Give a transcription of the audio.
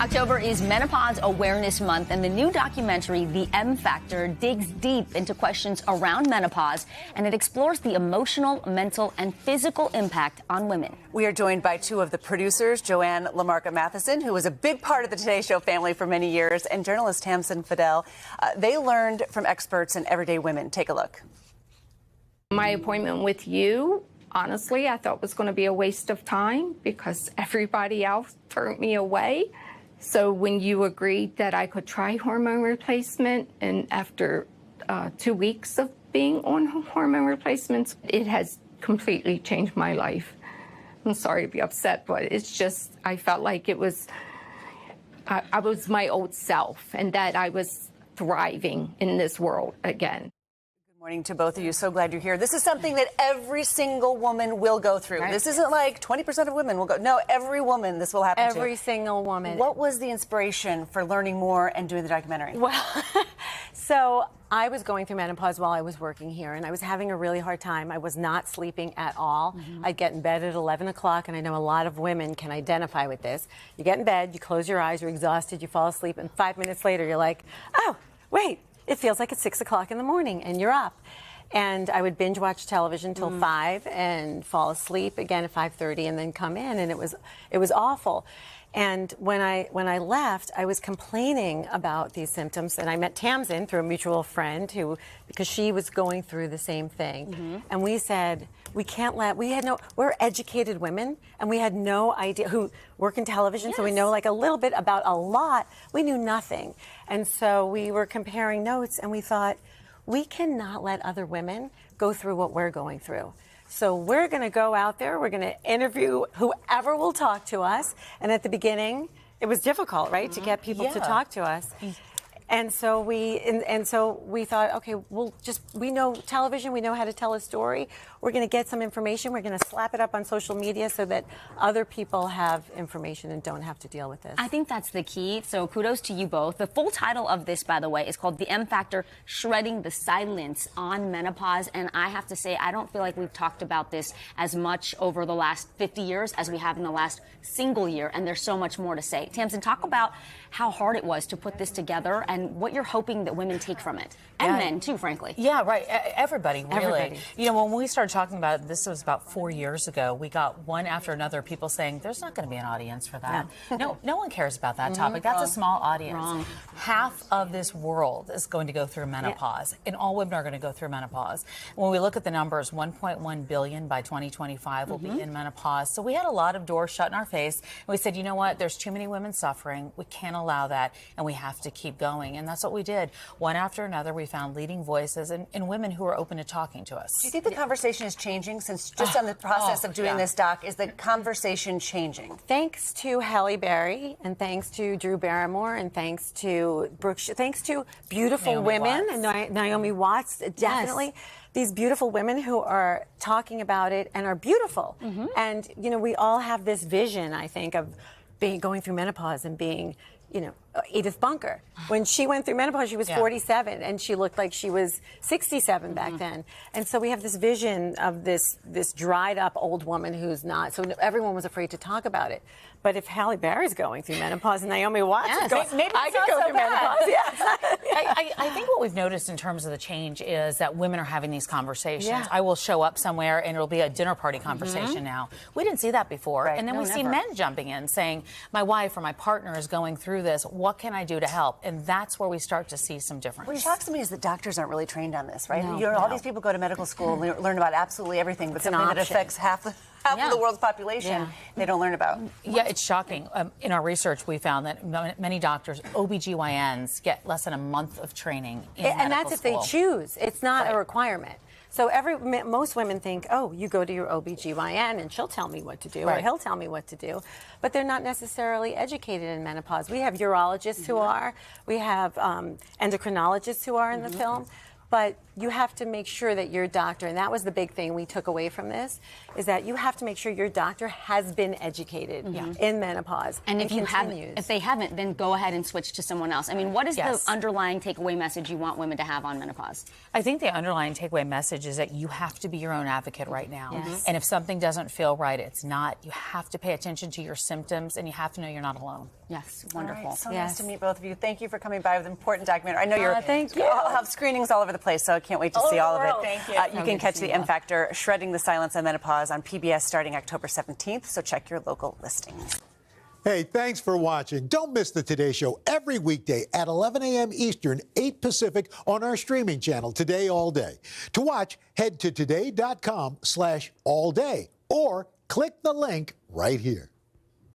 October is Menopause Awareness Month, and the new documentary, The M Factor, digs deep into questions around menopause, and it explores the emotional, mental, and physical impact on women. We are joined by two of the producers, Joanne, Lamara, Mathisen, who was a big part of the Today Show family for many years, and journalist Tmasen, Fadal. They learned from experts and everyday women. Take a look. My appointment with you, honestly, I thought was going to be a waste of time because everybody else turned me away. So when you agreed that I could try hormone replacement, and after 2 weeks of being on hormone replacements, it has completely changed my life. I'm sorry to be upset, but it's just, I felt like it was, I was my old self and that I was thriving in this world again. Good morning to both of you. So glad you're here. This is something that every single woman will go through. Right. This isn't like 20% of women will go. No, every woman this will happen to. Every single woman. What was the inspiration for learning more and doing the documentary? Well, so I was going through menopause while I was working here, and I was having a really hard time. I was not sleeping at all. I'd get in bed at 11 o'clock, and I know a lot of women can identify with this. You get in bed, you close your eyes, you're exhausted, you fall asleep, and 5 minutes later you're like, oh, wait. It feels like it's 6 o'clock in the morning and you're up. And I would binge watch television till 5 and fall asleep again at 5:30 and then come in, and it was awful. And when I left, I was complaining about these symptoms, and I met Tmasen through a mutual friend because she was going through the same thing. And we said, we're educated women, and we had no idea, who work in television, so we know like a little bit about a lot. We knew nothing. And so we were comparing notes, and we thought, we cannot let other women go through what we're going through. So we're going to go out there, we're going to interview whoever will talk to us. And at the beginning, it was difficult, right, to get people to talk to us. And so we thought, okay, we know television, we know how to tell a story. We're going to get some information. We're going to slap it up on social media so that other people have information and don't have to deal with this. I think that's the key. So kudos to you both. The full title of this, by the way, is called The M Factor, Shredding the Silence on Menopause. And I have to say, I don't feel like we've talked about this as much over the last 50 years as we have in the last single year. And there's so much more to say. Tmasen, talk about how hard it was to put this together and what you're hoping that women take from it. And men, too, frankly. Yeah, right. Everybody, really. Everybody. You know, when we started talking about it, this was about 4 years ago, we got one after another people saying, there's not going to be an audience for that. No one cares about that topic. That's a small audience. Half of this world is going to go through menopause, and all women are going to go through menopause. When we look at the numbers, 1.1 billion by 2025 will be in menopause. So we had a lot of doors shut in our face, and we said, you know what, there's too many women suffering. We can't allow that, and we have to keep going. And that's what we did. One after another, we found leading voices and women who are open to talking to us. Do you think the conversation is changing since just on the process of doing this doc? Is the conversation changing? Thanks to Halle Berry, and thanks to Drew Barrymore, and thanks to Brooke, thanks to beautiful Naomi women, Watts. and Naomi Watts, definitely. Yes. These beautiful women who are talking about it and are beautiful. And, you know, we all have this vision, I think, of going through menopause and being, you know, Edith Bunker. When she went through menopause, she was 47, and she looked like she was 67 back then. And so we have this vision of this dried up old woman who's not. So everyone was afraid to talk about it. But if Halle Berry's going through menopause and Naomi Watts is going, maybe I could go through menopause. I think what we've noticed in terms of the change is that women are having these conversations. Yeah. I will show up somewhere and it'll be a dinner party conversation now. We didn't see that before. Right. And then we see men jumping in saying, my wife or my partner is going through this. What can I do to help? And that's where we start to see some difference. What shocks me is that doctors aren't really trained on this, right? All these people go to medical school and learn about absolutely everything, but something that affects half of the world's population, they don't learn about. Yeah, it's shocking. In our research, we found that many doctors, OBGYNs, get less than a month of training in medical And that's if they choose. It's not a requirement. So most women think, oh, you go to your OBGYN and she'll tell me what to do, or he'll tell me what to do. But they're not necessarily educated in menopause. We have urologists who are. We have endocrinologists who are in the film. But you have to make sure that your doctor, and that was the big thing we took away from this, is that you have to make sure your doctor has been educated in menopause. And if you haven't, if they haven't, then go ahead and switch to someone else. I mean, what is the underlying takeaway message you want women to have on menopause? I think the underlying takeaway message is that you have to be your own advocate right now. And if something doesn't feel right, it's not. You have to pay attention to your symptoms, and you have to know you're not alone. Yes, wonderful. So nice to meet both of you. Thank you for coming by with an important documentary. I know you'll have screenings all over the place, so I can't wait to see all of it. Thank you. You can catch the M Factor, Shredding the Silence on Menopause on PBS starting October 17th, so check your local listings. Hey, thanks for watching. Don't miss the Today Show every weekday at 11 a.m. Eastern, 8 Pacific on our streaming channel, Today All Day. To watch, head to today.com/allday or click the link right here.